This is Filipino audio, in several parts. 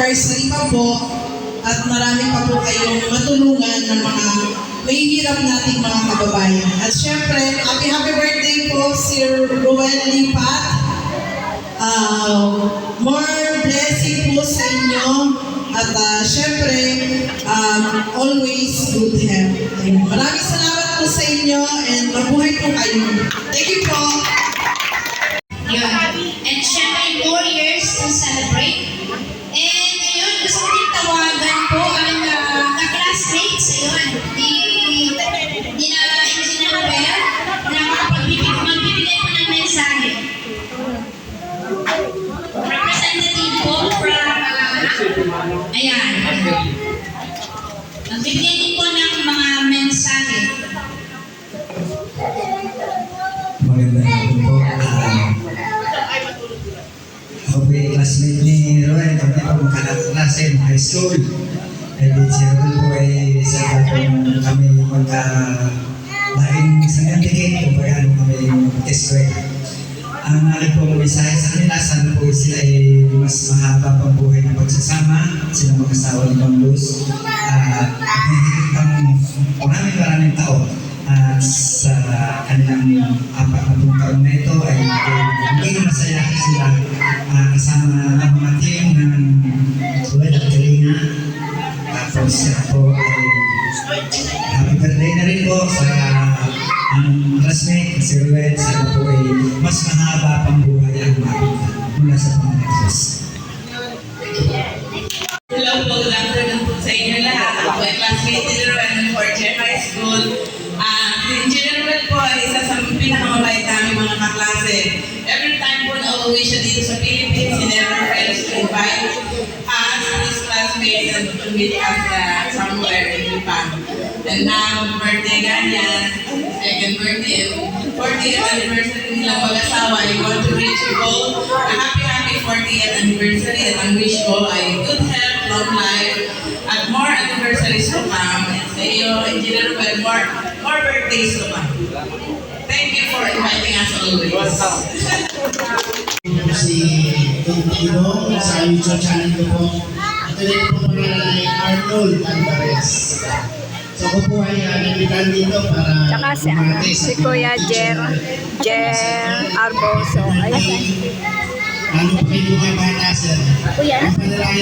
anniversary pa po at marami pa po kayong matulungan ng mga mahihirap nating mga kababayan. At syempre, happy birthday po Sir Ruel Lipat. More blessing po sa inyo at syempre, always good health. Maraming salamat po sa inyo and mabuhay po kayo. Thank you po. Yun. And syempre, more years to celebrate. And ayun, gusto ko din tawagan po ang ka-classmates. Ayun, di na Engineer Well na magbibigay po ng mensahe. Representative po from, ayan. Nagbibigay din po ng mga mensahe. Magandang hapon po. Ako po yung classmate ni Roel. Kami po magkakaklase ng high school. Si Roel po ay sa tatlong kami magka-laking isang decade kung paano kami mag-eskwela. Ang aking pong mensahe sa kanila, sana po sila ay mas mahaba pang buhay ng pagsasama, sila mag-asawa ni Mang Luz. Maraming taon. At sa kanilang 40 taon na ito ay magiging masaya sila kasama ang mga team ng Ruel at Kalinga. Tapos siya po ay happy birthday na rin po sa classmate si Ruel. Sana po ay mas mahaba pang buhay ang makita mula sa Panginoon. Hello po, good afternoon po sa inyo lahat. Ako ay classmate ni Ruel ng 4th Year High School. Si Engineer Ruel po ay isa sa pinakamabait namin mga kaklase. Every time po na uuwi siya dito sa Philippines, he never fails to invite us, his classmates, and to meet us somewhere in Japan. And now, birthday nga niya, second birthday, 40th anniversary nilang mag-asawa. I want to wish you all a happy 40th anniversary at ang wish ko ay good health, long life, at more anniversaries to come. And sa iyo, Engineer Ruel, more birthdays to come. Thank you for inviting us always. Si Don Tino sa YouTube channel ko po. Ito rin po pangalan ay Arnold Alvarez. So ako po ay namitan dito para Tsaka si Kuya Jer Arboso. Ayan. Ano po kayo mga bata, sir?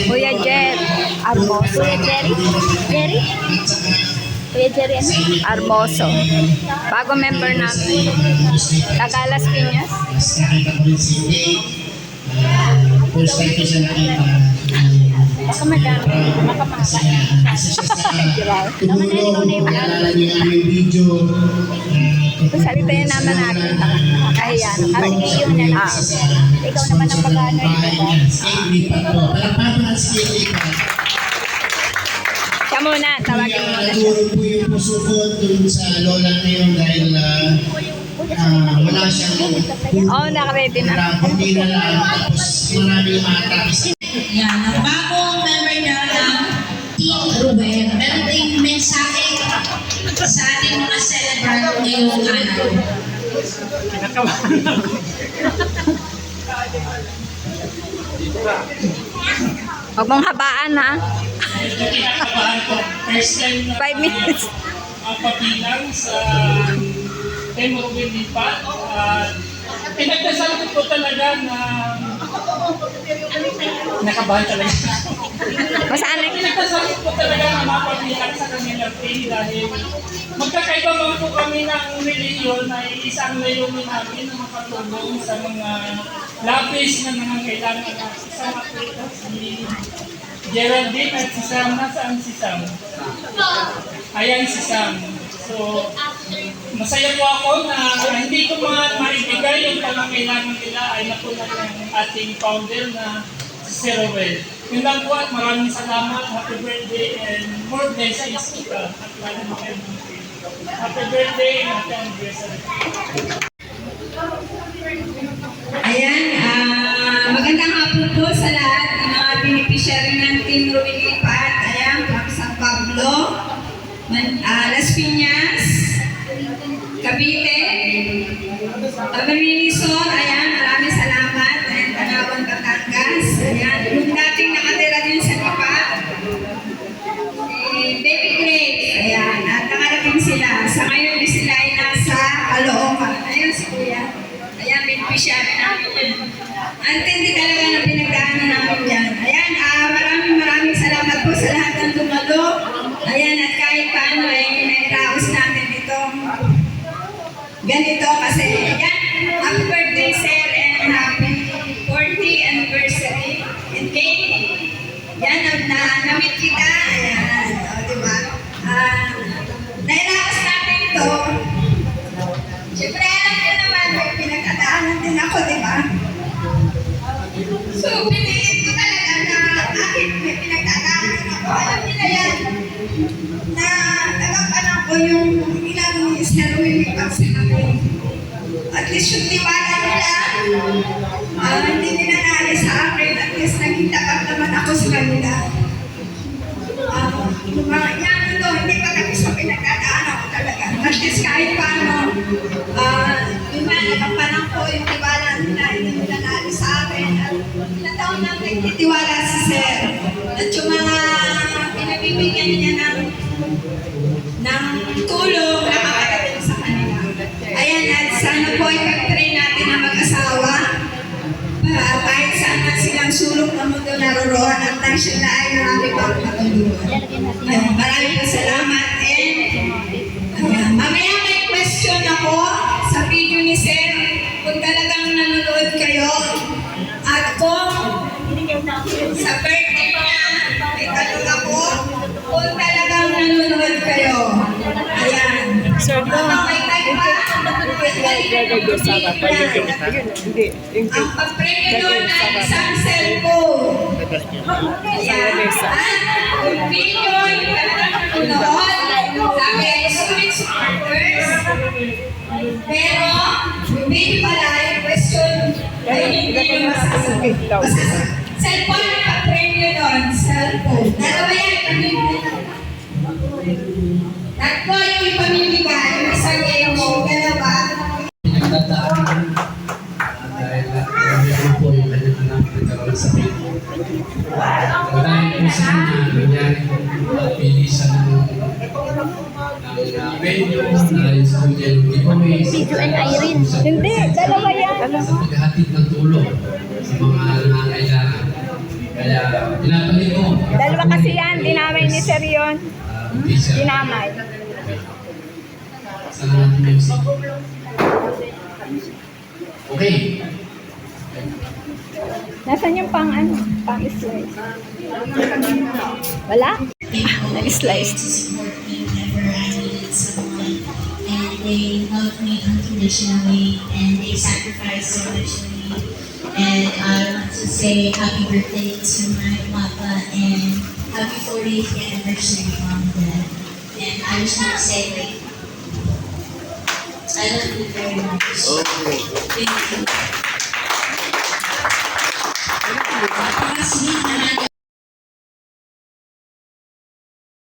Kuya Jer Arboso. Jerry? Kuya Jerry Arboso. Bago member namin. Tagalas Piñas. Nakita ko rin si Kate. First time ko siya nakita. Baka madami. Baka Kasi isa siya sa tumulong. Naalala niyo yung aming video. salita yan naman natin. Nakakahiya. Kasi yun na lang. Ikaw naman ang pag-ano. Skate lipat po. Palakpakan ang skate lipat. Siya muna. Tawagin mo muna siya. Naturo po yung puso ko dun sa lola na yun dahil wala siyang Oo, nakaready na. hindi na lang. Tapos maraming matapos. Yan, ang bagong member niya ng Team Ruel. Meron tayong mensahe sa ating mga celebrant ngayong araw. Huwag mong habaan ha. Kinakabahan ko. First time na 5 minutes. papilang sa Team Ruel Lipat. Pinagdasal ko po talaga na nakabahan talaga. Masanay. Pinagdasal ko po talaga na mapapilang sa kanilang team dahil magkakaiba man po kami ng reliyon ay isang layunin namin na makatulong sa mga lapis na nangangailangan na isang atleta si Geraldine at si Sam. Nasaan si Sam? Ayan si Sam. So, masaya po ako na hindi ko maibigay yung pangangailangan nila ay napunta ng ating founder na si Sir Ruel. Yun lang po at maraming salamat. Happy birthday and more blessings kita. At lalo na kayo ng team. Happy birthday and happy anniversary. Ayan, magandang hapon po sa lahat ng mga beneficiary ng Team Ruel Lipat. Ayan, from San Pablo, Las Piñas, Cavite, Taberninisor. Ayan, maraming salamat. Ayan, Tanawan, Batangas. Ayan, yung dating nakatira din sa least yung tiwala nila, hindi nila naalis sa akin. At least naging tapat naman ako sa kanila. Yung mga yan, hindi pa kami sa pinagdadaanan ko talaga. At least kahit paano, yun nga, nakapanang ko yung tiwala nila, hindi nila naalis sa akin. At ilang taon na nagtitiwala si Sir. At yung mga pinabibigyan niya ng tulong, nakakarating sa kanila. Ayan, at sana po ipag-pray natin ang mag-asawa. Kahit saan man silang sulok na mundo naroroon at nang sila ay marami pang patulungan. Maraming salamat. And mamaya may question ako sa video ni Sir kung talagang nanonood kayo at kung sa birthday niya may tanong ako kung talagang nanonood kayo. Ayan. Habang may time pa, ang pag-premyo doon ay isang cellphone. Ayan. Yung video, yung talagang nanonood, sabi ay student supporters. Pero, yung video pala, yung question, ay hindi yung masasagot. Cellphone ang pag-premyo doon, cellphone. Dalawa yan, pamimigay. Tatlo yung ipamimigay, yung isang yung dalawa. Pinagdadaan dahil meron po yung kanyang anak nagkaroon sa pito. Dahil po sa kanya, nangyari po pili siya ng venue na yung student giveaways. Video and Irene. Hindi, dalawa yan. Sa paghahatid ng tulong sa mga nangangailangan. Kaya pinapalit ko. Dalawa kasi yan, dinamay ni Sir yun. Teacher. Dinamay. Sa lahat ng music. Okay. Nasaan yung pang-slice? Wala? Nag-slice. To support me whenever I needed someone. And they loved me unconditionally and they sacrificed so much for me. And I want to say happy birthday to my papa and happy 40th anniversary, Mom and Dad. And I just want to say, like, I love you very much. Thank you. Napaka-sweet naman